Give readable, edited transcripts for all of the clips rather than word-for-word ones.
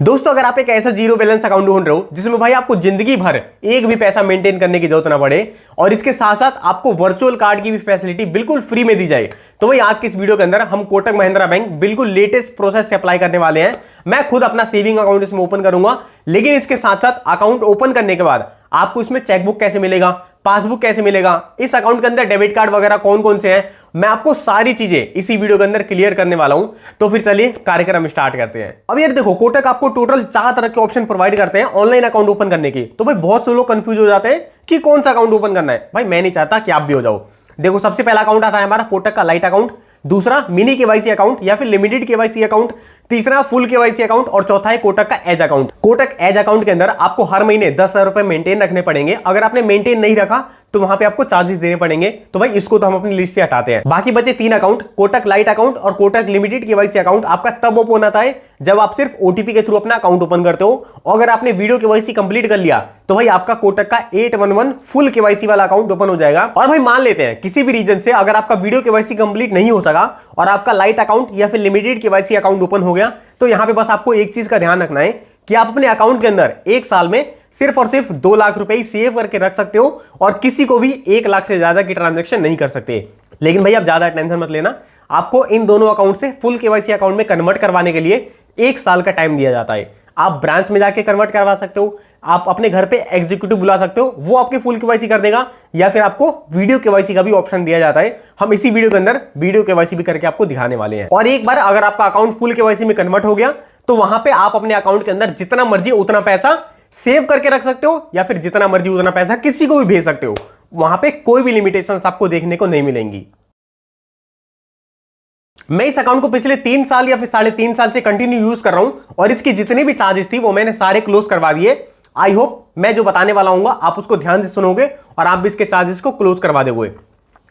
दोस्तों अगर आप एक ऐसा जीरो बैलेंस अकाउंट ढूंढ रहे हो जिसमें भाई आपको जिंदगी भर एक भी पैसा मेंटेन करने की जरूरत ना पड़े और इसके साथ साथ आपको वर्चुअल कार्ड की भी फैसिलिटी बिल्कुल फ्री में दी जाए, तो भाई आज की इस वीडियो के अंदर हम कोटक महिंद्रा बैंक बिल्कुल लेटेस्ट प्रोसेस से अप्लाई करने वाले हैं। मैं खुद अपना सेविंग अकाउंट इसमें ओपन करूंगा, लेकिन इसके साथ साथ अकाउंट ओपन करने के बाद आपको इसमें चेकबुक कैसे मिलेगा, पासबुक कैसे मिलेगा, इस अकाउंट के अंदर डेबिट कार्ड वगैरह कौन कौन से हैं, मैं आपको सारी चीजें इसी वीडियो के अंदर क्लियर करने वाला हूं। तो फिर चलिए कार्यक्रम स्टार्ट करते हैं। अब यार देखो, कोटक आपको टोटल 4 तरह के ऑप्शन प्रोवाइड करते हैं ऑनलाइन अकाउंट ओपन करने की। तो भाई बहुत से लोग कंफ्यूज हो जाते हैं कि कौन सा अकाउंट ओपन करना है। भाई मैं नहीं चाहता कि आप भी हो जाओ। देखो, सबसे पहला अकाउंट आता है हमारा कोटक का लाइट अकाउंट, दूसरा मिनी केवाईसी अकाउंट या फिर लिमिटेड केवाईसी अकाउंट, तीसरा फुल केवाईसी अकाउंट और चौथा है कोटक का edge account. Kotak edge account के अंदर आपको हर महीने 10,000 रुपए मेंटेन रखने पड़ेंगे। अगर आपने मेंटेन नहीं रखा तो वहां पे आपको चार्जेस देने पड़ेंगे। तो भाई इसको तो हम अपनी लिस्ट से हटाते हैं। बाकी बचे 3 अकाउंट, कोटक लाइट अकाउंट और कोटक लिमिटेड केवाईसी अकाउंट आपका तब ओपन होता है जब आप सिर्फ ओटीपी के थ्रू अपना अकाउंट ओपन करते हो। और अगर आपने वीडियो केवाईसी कंप्लीट कर लिया तो भाई आपका कोटक का 811 फुल केवाईसी वाला अकाउंट ओपन हो जाएगा। और भाई मान लेते हैं किसी भी रीजन से अगर आपका वीडियो केवाईसी कंप्लीट नहीं हो सका और आपका लाइट अकाउंट या फिर लिमिटेड केवाईसी अकाउंट ओपन हो गया, तो यहां पे बस आपको एक चीज का ध्यान रखना है कि आप अपने अकाउंट के अंदर एक साल में सिर्फ और सिर्फ 2 लाख रुपए ही सेव करके रख सकते हो और किसी को भी 1 लाख से ज्यादा की ट्रांजैक्शन नहीं कर सकते। लेकिन भाई आप ज्यादा टेंशन मत लेना, आपको इन दोनों अकाउंट से फुल केवाईसी अकाउंट में कन्वर्ट करवाने के लिए 1 साल का टाइम दिया जाता है। आप ब्रांच में जाके कन्वर्ट करवा सकते हो, आप अपने घर पे एग्जीक्यूटिव बुला सकते हो, वो आपके फुल केवाईसी कर देगा, या फिर आपको वीडियो केवाईसी का भी ऑप्शन दिया जाता है। हम इसी वीडियो के अंदर वीडियो केवाईसी भी करके आपको दिखाने वाले हैं। और एक बार अगर आपका अकाउंट फुल केवाईसी में कन्वर्ट हो गया तो वहां पे आप अपने अकाउंट के अंदर जितना मर्जी उतना पैसा सेव करके रख सकते हो या फिर जितना मर्जी उतना पैसा किसी को भी भेज सकते हो। वहां पे कोई भी लिमिटेशंस आपको देखने को नहीं मिलेंगी। मैं इस अकाउंट को पिछले 3 साल या फिर 3.5 साल से कंटिन्यू यूज कर रहा हूं और इसकी जितनी भी चार्जेस थी वो मैंने सारे क्लोज करवा दिए। आई होप मैं जो बताने वाला हूं आप उसको ध्यान से सुनोगे और आप भी इसके चार्जेस को क्लोज करवा दोगे।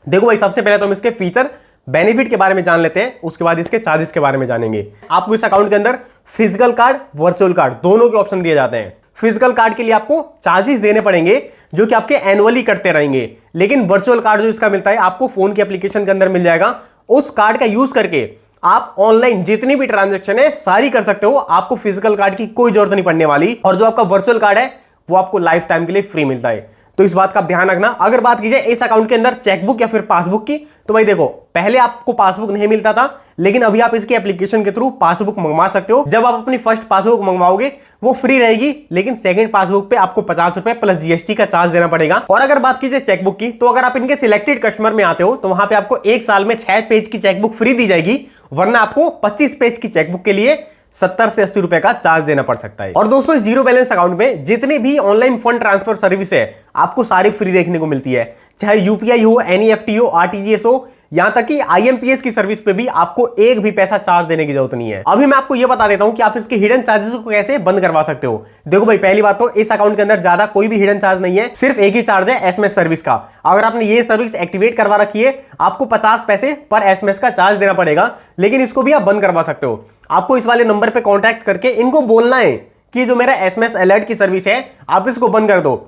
देखो भाई, सबसे पहले तो हम इसके फीचर बेनिफिट के बारे में जान लेते हैं, उसके बाद इसके चार्जेस के बारे में जानेंगे। आपको इस अकाउंट के अंदर फिजिकल कार्ड, वर्चुअल कार्ड दोनों के ऑप्शन दिए जाते हैं। फिजिकल कार्ड के लिए आपको चार्जेस देने पड़ेंगे जो कि आपके एनुअली कटते रहेंगे, लेकिन वर्चुअल कार्ड जो इसका मिलता है आपको फोन के एप्लीकेशन के अंदर मिल जाएगा। उस कार्ड का यूज करके आप ऑनलाइन जितनी भी ट्रांजैक्शन है सारी कर सकते हो, आपको फिजिकल कार्ड की कोई जरूरत नहीं पड़ने वाली। और जो आपका वर्चुअल कार्ड है वो आपको लाइफ टाइम के लिए फ्री मिलता है, तो इस बात का आप ध्यान रखना। अगर बात की जाए इस अकाउंट के अंदर चेकबुक या फिर पासबुक की, तो भाई देखो, पहले आपको पासबुक नहीं मिलता था, लेकिन अभी आप इसके एप्लीकेशन के थ्रू पासबुक मंगवा सकते हो। जब आप अपनी फर्स्ट पासबुक मंगवाओगे वो फ्री रहेगी, लेकिन सेकंड पासबुक पे आपको 50 रुपए प्लस जीएसटी का चार्ज देना पड़ेगा। और अगर बात कीजिए चेकबुक की, तो अगर आप इनके सिलेक्टेड कस्टमर में आते हो तो वहां पे आपको 1 साल में 6 पेज की चेकबुक फ्री दी जाएगी, वरना आपको 25 पेज की चेकबुक के लिए 70 से 80 रुपए का चार्ज देना पड़ सकता है। और दोस्तों, जीरो बैलेंस अकाउंट में जितनी भी ऑनलाइन फंड ट्रांसफर सर्विस है आपको सारी फ्री देखने को मिलती है, चाहे यूपीआई हो, एनईएफटी हो, आरटीजीएस हो, यहां तक कि आईएमपीएस की सर्विस पे भी आपको एक भी पैसा चार्ज देने की जरूरत नहीं है। अभी मैं आपको यह बता देता हूं कि आप इसके हिडन चार्जेस को कैसे बंद करवा सकते हो। देखो भाई, पहली बात तो इस अकाउंट के अंदर ज्यादा कोई भी हिडन चार्ज नहीं है, सिर्फ एक ही चार्ज है एसएमएस सर्विस का। अगर आपने ये सर्विस एक्टिवेट करवा रखी है आपको 50 पैसे पर एसएमएस का चार्ज देना पड़ेगा, लेकिन इसको भी आप बंद करवा सकते हो। आपको इस वाले नंबर पर कॉन्टैक्ट करके इनको बोलना है कि जो मेरा एसएमएस अलर्ट की सर्विस है आप इसको बंद कर दो।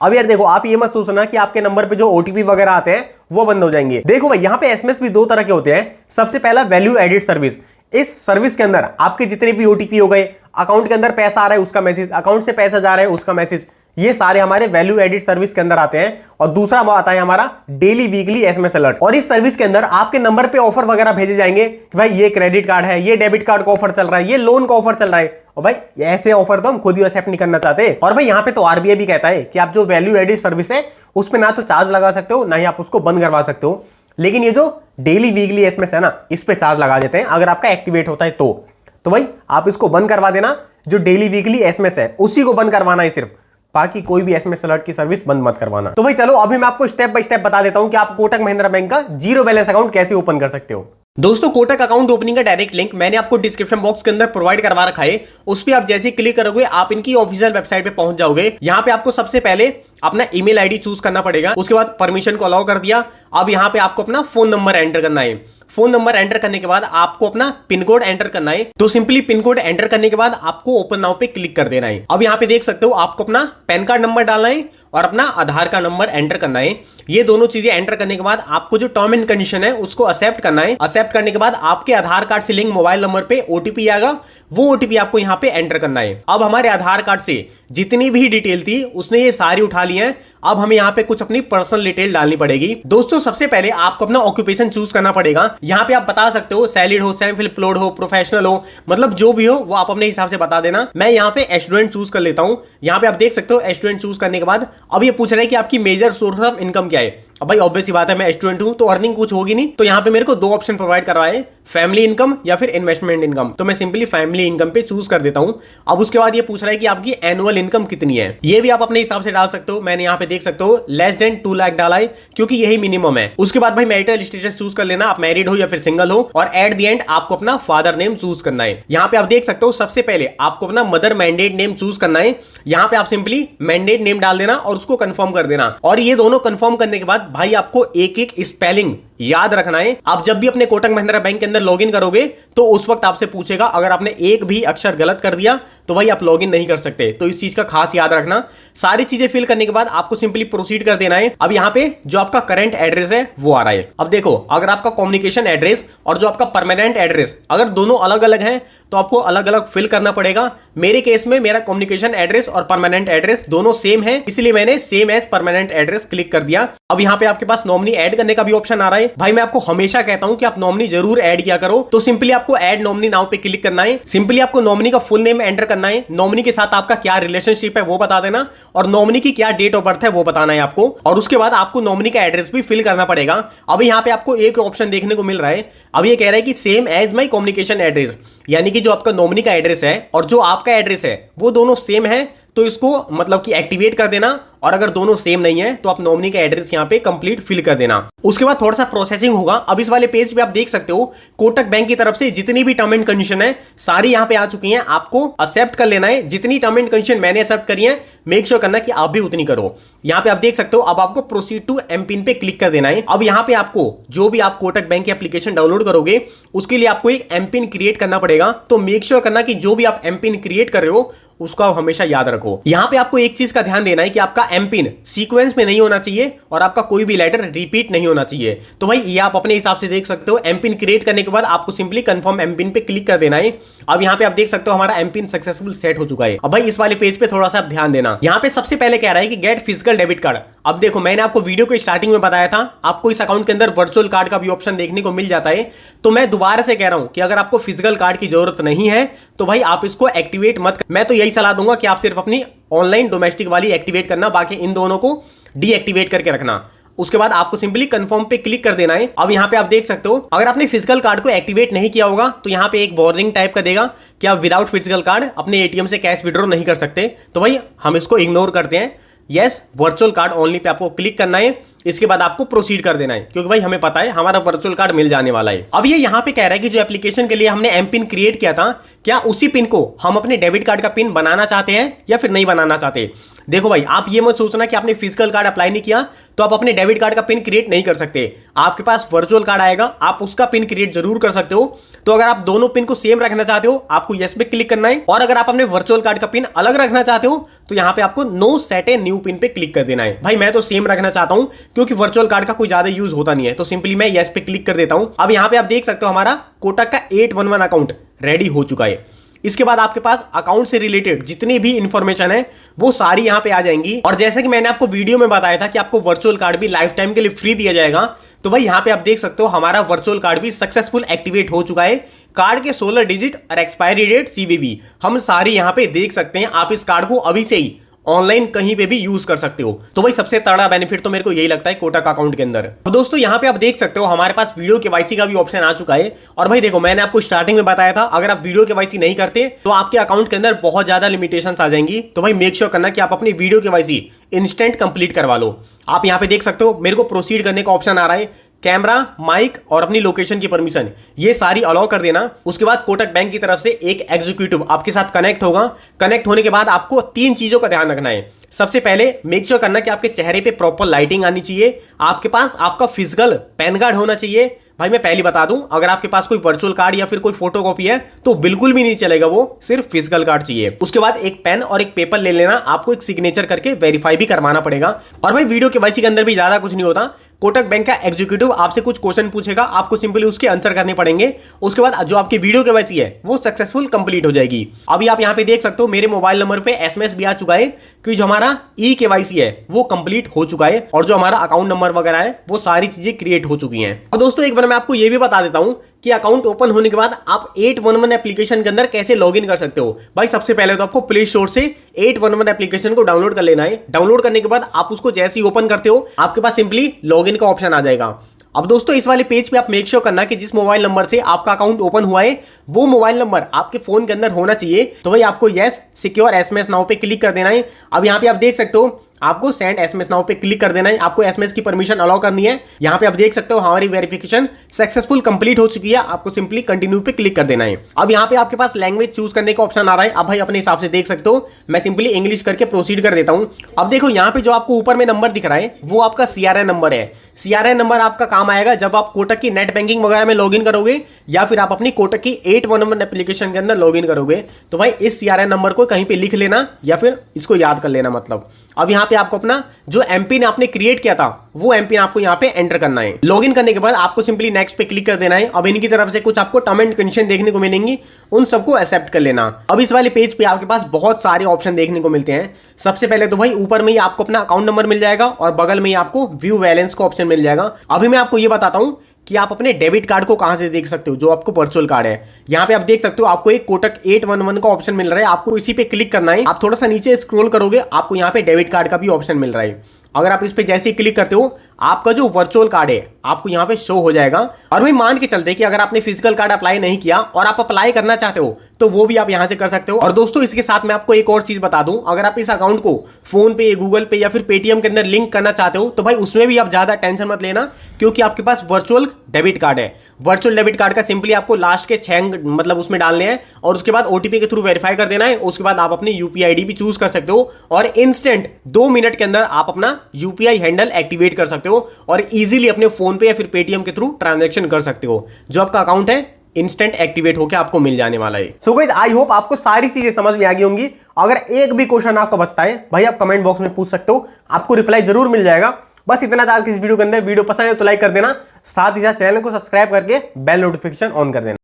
अब यार देखो, आप ये मत सोचना कि आपके नंबर पे जो ओटीपी वगैरह आते हैं वो बंद हो जाएंगे। देखो भाई, यहाँ पे एसएमएस भी 2 तरह के होते हैं। सबसे पहला वैल्यू एडिड सर्विस। इस सर्विस के अंदर आपके जितने भी ओटीपी हो गए, अकाउंट के अंदर पैसा आ रहा है उसका मैसेज, अकाउंट से पैसा जा रहा है उसका मैसेज, ये सारे हमारे वैल्यू एडिड सर्विस के अंदर आते हैं। और दूसरा आता है हमारा डेली वीकली एसएमएस अलर्ट। और इस सर्विस के अंदर आपके नंबर पे ऑफर वगैरह भेजे जाएंगे कि भाई ये क्रेडिट कार्ड है, ये डेबिट कार्ड का ऑफर चल रहा है, ये लोन का ऑफर चल रहा है। और भाई ऐसे ऑफर तो हम खुद ही एक्सेप्ट नहीं करना चाहते। और भाई यहाँ पे तो आरबीआई भी कहता है कि आप जो वैल्यू एडिड सर्विस है उस पर ना तो चार्ज लगा सकते हो ना ही आप उसको बंद करवा सकते हो, लेकिन ये जो डेली वीकली एसएमएस है ना, इस पे चार्ज लगा देते हैं अगर आपका एक्टिवेट होता है तो भाई आप इसको बंद करवा देना। जो डेली वीकली एसएमएस है उसी को बंद करवाना है सिर्फ, बाकी कोई भी एसएमएस अलर्ट की सर्विस बंद मत करवाना। तो भाई चलो, अभी मैं आपको स्टेप बाय स्टेप बता देता हूं कि आप कोटक महिंद्रा बैंक का जीरो बैलेंस अकाउंट कैसे ओपन कर सकते हो। दोस्तों, कोटक अकाउंट ओपनिंग का डायरेक्ट लिंक मैंने आपको डिस्क्रिप्शन बॉक्स के अंदर प्रोवाइड करवा रखा है। उस पर आप जैसे ही क्लिक करोगे आप इनकी ऑफिशियल वेबसाइट पे पहुंच जाओगे। यहाँ पे आपको सबसे पहले अपना ईमेल आईडी चूज करना पड़ेगा, उसके बाद परमिशन को अलाउ कर दिया। अब यहाँ पे आपको अपना फोन नंबर एंटर करना है। फोन नंबर एंटर करने के बाद आपको अपना पिन कोड एंटर करना है। तो सिंपली पिन कोड एंटर करने के बाद आपको ओपन नाउ पे क्लिक कर देना है। अब यहाँ पे देख सकते हो आपको अपना पैन कार्ड नंबर डालना है और अपना आधार का नंबर एंटर करना है। ये दोनों चीजें एंटर करने के बाद आपको जो टर्म एंड कंडीशन है उसको एक्सेप्ट करना है। एक्सेप्ट करने के बाद आपके आधार कार्ड से लिंक मोबाइल नंबर पे ओटीपी आएगा, वो ओटीपी आपको यहाँ पे एंटर करना है। अब हमारे आधार कार्ड से जितनी भी डिटेल थी उसने ये सारी उठा ली है। अब हमें यहाँ पे कुछ अपनी पर्सनल डिटेल डालनी पड़ेगी। दोस्तों सबसे पहले आपको अपना ऑक्यूपेशन चूज करना पड़ेगा। यहाँ पे आप बता सकते हो सैलरीड हो, सेल्फ एम्प्लॉयड हो, प्रोफेशनल हो, मतलब जो भी हो वो आप अपने हिसाब से बता देना। मैं यहाँ पे स्टूडेंट चूज कर लेता हूँ। यहाँ पे आप देख सकते हो स्टूडेंट चूज करने के बाद अब ये पूछ रहा है कि आपकी मेजर सोर्स ऑफ इनकम क्या है। अब भाई ऑब्वियस सी बात है, मैं स्टूडेंट हूं तो अर्निंग कुछ होगी नहीं, तो यहाँ पे मेरे को दो ऑप्शन प्रोवाइड करवाए, फैमिली इनकम या फिर इन्वेस्टमेंट इनकम। तो मैं सिंपली फैमिली इनकम पे चूज कर देता हूं। अब उसके बाद ये पूछ रहा है कि आपकी एनुअल इनकम कितनी है। ये भी आप अपने हिसाब से डाल सकते हो। मैंने यहाँ पे देख सकते हो लेस देन 2 लाख डाला है क्योंकि यही मिनिमम है। उसके बाद भाई मैरिटल स्टेटस चूज कर लेना, आप मैरिड हो या फिर सिंगल हो, और एट द एंड आपको अपना फादर नेम चूज करना है। यहाँ पे आप देख सकते हो सबसे पहले आपको अपना मदर मैंडेट नेम चूज करना है। यहाँ पे आप सिंपली मैंडेट नेम डाल देना और उसको कंफर्म कर देना। और ये दोनों कंफर्म करने के बाद भाई आपको एक एक स्पेलिंग याद रखना है। आप जब भी अपने कोटक महिंद्रा बैंक के अंदर लॉगिन करोगे तो उस वक्त आपसे पूछेगा, अगर आपने एक भी अक्षर गलत कर दिया तो भाई आप लॉगिन नहीं कर सकते। तो इस चीज का खास याद रखना। सारी चीजें फिल करने के बाद आपको सिंपली प्रोसीड कर देना है। अब यहाँ पे जो आपका करंट एड्रेस है वो आ रहा है। अब देखो, अगर आपका कम्युनिकेशन एड्रेस और जो आपका परमानेंट एड्रेस अगर दोनों अलग अलग हैं तो आपको अलग अलग फिल करना पड़ेगा। मेरे केस में मेरा कम्युनिकेशन एड्रेस और परमानेंट एड्रेस दोनों सेम है, इसलिए मैंने same as permanent address click कर दिया। अब यहाँ पे आपके पास नॉमिनी ऐड करने का भी ऑप्शन आ रहा है। भाई मैं आपको हमेशा कहता हूं कि आप नॉमिनी जरूर ऐड किया करो। तो सिंपली आपको ऐड नॉमिनी नाउ पे क्लिक करना है। सिंपली आपको नॉमिनी का फुल नेम एंटर करना है, नॉमिनी के साथ आपका क्या रिलेशनशिप है वो बता देना, और नॉमिनी की क्या डेट ऑफ बर्थ है वो बताना है आपको। और उसके बाद आपको नॉमिनी का एड्रेस भी फिल करना पड़ेगा। अब यहाँ पे आपको एक ऑप्शन देखने को मिल रहा है। अब ये कह रहा है कि same as my communication address, यानी कि जो आपका नॉमिनी का एड्रेस है और जो आपका एड्रेस है वो दोनों सेम है, तो इसको मतलब कि एक्टिवेट कर देना। और अगर दोनों सेम नहीं है तो आप नॉमिनी का एड्रेस यहां पे कंप्लीट फिल कर देना। उसके बाद थोड़ा सा प्रोसेसिंग होगा। अब इस वाले पेज पे आप देख सकते हो कोटक बैंक की तरफ से जितनी भी टर्म एंड कंडीशन है सारी यहां पे आ चुकी हैं। आपको एक्सेप्ट कर लेना है। जितनी टर्म एंड कंडीशन मैंने एक्सेप्ट करी है मेक श्योर करना कि आप भी उतनी करो। यहां पे आप देख सकते हो। अब आपको प्रोसीड टू एमपिन पे क्लिक कर देना है। अब यहां पे आपको जो भी आप कोटक बैंक की एप्लीकेशन डाउनलोड करोगे उसके लिए आपको एक एमपिन क्रिएट करना पड़ेगा। तो मेक श्योर करना कि जो भी आप एमपिन क्रिएट कर रहे हो उसको आप हमेशा याद रखो। यहां पे आपको एक चीज का ध्यान देना है कि आपका एमपिन सीक्वेंस में नहीं होना चाहिए और आपका कोई भी लेटर रिपीट नहीं होना चाहिए। तो भाई ये आप अपने हिसाब से देख सकते हो। एमपिन क्रिएट करने के बाद आपको सिंपली कंफर्म एमपिन पे क्लिक कर देना है। अब यहां पे आप देख सकते हो हमारा एमपिन सक्सेसफुल सेट हो चुका है। अब भाई इस वाले पेज पे थोड़ा सा आप ध्यान देना। यहां पे सबसे पहले कह रहा है कि गेट फिजिकल डेबिट कार्ड। अब देखो, मैंने आपको वीडियो के स्टार्टिंग में बताया था आपको इस अकाउंट के अंदर वर्चुअल कार्ड का भी ऑप्शन देखने को मिल जाता है। तो मैं दोबारा से कह रहा हूं कि अगर आपको फिजिकल कार्ड की जरूरत नहीं है तो भाई आप इसको एक्टिवेट मत। मैं तो यही सलाह दूंगा कि आप सिर्फ अपनी ऑनलाइन डोमेस्टिक वाली एक्टिवेट करना, बाकी इन दोनों को डीएक्टिवेट करके रखना। उसके बाद आपको सिंपली कंफर्म पे क्लिक कर देना है। अब यहां पे आप देख सकते हो अगर आपने फिजिकल कार्ड को एक्टिवेट नहीं किया होगा तो यहां पे एक वार्निंग टाइप का देगा कि आप विदाउट फिजिकल कार्ड अपने एटीएम से कैश विड्रॉ नहीं कर सकते। तो भाई हम इसको इग्नोर करते हैं। Yes, virtual card only pay आपको क्लिक करना है। इसके बाद आपको प्रोसीड कर देना है क्योंकि भाई हमें पता है हमारा वर्चुअल कार्ड मिल जाने वाला है। अब ये यहां पे कह रहा है कि जो एप्लीकेशन के लिए हमने एम पिन क्रिएट किया था क्या उसी पिन को हम अपने डेबिट कार्ड का पिन बनाना चाहते हैं या फिर नहीं बनाना चाहते। देखो भाई, आप ये मत सोचना कि आपने फिजिकल कार्ड अप्लाई नहीं किया तो आप अपने डेबिट कार्ड का पिन क्रिएट नहीं कर सकते। आपके पास वर्चुअल कार्ड आएगा, आप उसका पिन क्रिएट जरूर कर सकते हो। तो अगर आप दोनों पिन को सेम रखना चाहते हो आपको यस पे क्लिक करना है, और अगर आप अपने वर्चुअल कार्ड का पिन अलग रखना चाहते हो तो यहां पे आपको no set a new PIN पे क्लिक कर देना है। भाई मैं तो सेम रखना चाहता हूं क्योंकि वर्चुअल कार्ड का कोई ज्यादा यूज होता नहीं है, तो सिंपली मैं यस पे क्लिक कर देता हूं। अब यहां पे आप देख सकते हो हमारा कोटक का 811 अकाउंट रेडी हो चुका है। इसके बाद आपके पास अकाउंट से रिलेटेड जितनी भी इंफॉर्मेशन है वो सारी यहां पे आ जाएंगी। और जैसे कि मैंने आपको वीडियो में बताया था कि आपको वर्चुअल कार्ड भी लाइफ टाइम के लिए फ्री दिया जाएगा, तो भाई यहां पे आप देख सकते हो हमारा वर्चुअल कार्ड भी सक्सेसफुल एक्टिवेट हो चुका है। कार्ड के 16 डिजिट और एक्सपायरी डेट सीवीवी हम सारी यहां पे देख सकते हैं। आप इस कार्ड को अभी से ही ऑनलाइन कहीं पे भी यूज कर सकते हो। तो भाई सबसे तगड़ा बेनिफिट तो मेरे को यही लगता है कोटक अकाउंट के अंदर। तो दोस्तों यहाँ पे आप देख सकते हो हमारे पास वीडियो केवाईसी का भी ऑप्शन आ चुका है। और भाई देखो, मैंने आपको स्टार्टिंग में बताया था अगर आप वीडियो केवाईसी नहीं करते तो आपके अकाउंट के अंदर बहुत ज्यादा लिमिटेशंस आ जाएंगी। तो भाई मेक श्योर करना कि आप अपनी वीडियो केवाईसी इंस्टेंट कंप्लीट करवा लो। आप यहाँ पे देख सकते हो मेरे को प्रोसीड करने का ऑप्शन आ रहा है। कैमरा, माइक और अपनी लोकेशन की परमिशन ये सारी अलाउ कर देना। उसके बाद कोटक बैंक की तरफ से एक एग्जीक्यूटिव आपके साथ कनेक्ट होगा। कनेक्ट होने के बाद आपको 3 चीजों का ध्यान रखना है। सबसे पहले मेक श्योर करना कि आपके चेहरे पे प्रॉपर लाइटिंग आनी चाहिए। आपके पास आपका फिजिकल पैन कार्ड होना चाहिए। भाई मैं पहले बता दूं, अगर आपके पास कोई वर्चुअल कार्ड या फिर कोई फोटोकॉपी है तो बिल्कुल भी नहीं चलेगा, वो सिर्फ फिजिकल कार्ड चाहिए। उसके बाद एक पेन और एक पेपर ले लेना, आपको एक सिग्नेचर करके वेरीफाई भी करवाना पड़ेगा। और भाई वीडियो केवाईसी के अंदर भी ज्यादा कुछ नहीं होता। कोटक बैंक का एग्जीक्यूटिव आपसे कुछ क्वेश्चन पूछेगा, आपको सिंपली उसके आंसर करने पड़ेंगे। उसके बाद जो आपकी वीडियो केवाईसी है वो सक्सेसफुल कंप्लीट हो जाएगी। अभी आप यहां पे देख सकते हो मेरे मोबाइल नंबर पे एसएमएस भी आ चुका है कि जो हमारा ई केवाईसी है वो कंप्लीट हो चुका है और जो हमारा अकाउंट नंबर वगैरह है वो सारी चीजें क्रिएट हो चुकी हैं। और दोस्तों एक बार मैं आपको ये भी बता देता हूं कि अकाउंट ओपन होने के बाद आप 811 एप्लीकेशन के अंदर कैसे लॉगिन कर सकते हो। भाई सबसे पहले तो आपको प्ले स्टोर से 811 एप्लीकेशन को डाउनलोड कर लेना है। डाउनलोड करने के बाद आप उसको जैसे ही ओपन करते हो आपके पास सिंपली लॉगिन का ऑप्शन आ जाएगा। अब दोस्तों इस वाले पेज पे आप मेक श्योर करना कि जिस मोबाइल नंबर से आपका अकाउंट ओपन हुआ है वो मोबाइल नंबर आपके फोन के अंदर होना चाहिए। तो भाई आपको यस सिक्योर एसएमएस नाउ पे क्लिक कर देना है। अब यहाँ पे आप देख सकते हो आपको सेंड एसएमएस नाउ पे क्लिक कर देना है, आपको एसएमएस की परमिशन अलाउ करनी है। यहाँ पे आप देख सकते हो हमारी वेरिफिकेशन सक्सेसफुल कंप्लीट हो चुकी है, आपको सिंपली कंटिन्यू पे क्लिक कर देना है। अब यहाँ पे आपके पास लैंग्वेज चूज करने का ऑप्शन आ रहा है, अब भाई अपने हिसाब से देख सकते हो, मैं सिंपली इंग्लिश करके प्रोसीड कर देता हूँ। अब देखो यहाँ पे जो आपको ऊपर में नंबर दिख रहा है वो आपका सीआरआई नंबर है। सीआरआई नंबर आपका काम आएगा जब आप कोटक की नेट बैंकिंग वगैरह में लॉगिन करोगे या फिर आप अपनी कोटक की 811 एप्लीकेशन के अंदर लॉगिन करोगे। तो भाई इस सीआरआई नंबर को कहीं पे लिख लेना या फिर इसको याद कर लेना। मतलब अब यहाँ पे आपको अपना जो एमपिन आपने क्रिएट किया था वो एमपिन आपको यहाँ पे एंटर करना है। लॉगिन करने के बाद आपको सिंपली नेक्स्ट पे क्लिक कर देना है। अब इनकी तरफ से कुछ आपको टर्म एंड कंडीशन देखने को मिलेंगी, उन सबको एक्सेप्ट कर लेना। अब इस वाले पेज पे आपके पास बहुत सारे ऑप्शन देखने को मिलते हैं। सबसे पहले तो भाई ऊपर में ही आपको अपना अकाउंट नंबर मिल जाएगा और बगल में ही आपको व्यू बैलेंस का ऑप्शन मिल जाएगा। अभी मैं आपको ये बताता हूं कि आप अपने डेबिट कार्ड को कहां से देख सकते हो, जो आपको वर्चुअल कार्ड है। यहां पे आप देख सकते हो आपको एक कोटक 811 का ऑप्शन मिल रहा है, आपको इसी पे क्लिक करना है। आप थोड़ा सा नीचे स्क्रॉल करोगे आपको यहां पे डेबिट कार्ड का भी ऑप्शन मिल रहा है। अगर आप इस पे जैसे ही क्लिक करते हो आपका जो वर्चुअल कार्ड है आपको यहां पे शो हो जाएगा। और भाई मान के चलते कि अगर आपने फिजिकल कार्ड अप्लाई नहीं किया और आप अप्लाई करना चाहते हो तो वो भी आप यहां से कर सकते हो। और दोस्तों इसके साथ मैं आपको एक और चीज बता दूं, अगर आप इस अकाउंट को फोन पे, गूगल पे या फिर पेटीएम के अंदर लिंक करना चाहते हो तो भाई उसमें भी आप ज्यादा टेंशन मत लेना, क्योंकि आपके पास वर्चुअल डेबिट कार्ड है। वर्चुअल डेबिट कार्ड का सिंपली आपको लास्ट के 6 मतलब उसमें डालने हैं और उसके बाद ओटीपी के थ्रू वेरीफाई कर देना है। उसके बाद आप अपनी यूपीआई आईडी भी चूज कर सकते हो और इंस्टेंट 2 मिनट के अंदर आप अपना यूपीआई हैंडल एक्टिवेट कर सकते हो और इजीली अपने फोन पे या फिर पेटीएम के थ्रू ट्रांजैक्शन कर सकते हो। जो आपका अकाउंट है इंस्टेंट एक्टिवेट होकर आपको मिल जाने वाला है। सो गाइस आई होप आपको सारी चीजें समझ में आ गई होंगी। अगर एक भी क्वेश्चन आपका बचता है भाई आप कमेंट बॉक्स में पूछ सकते हो, आपको रिप्लाई जरूर मिल जाएगा। बस इतना था आज की इस वीडियो के अंदर। वीडियो पसंद है तो लाइक कर देना, साथ ही साथ चैनल को सब्सक्राइब करके बेल नोटिफिकेशन ऑन कर देना।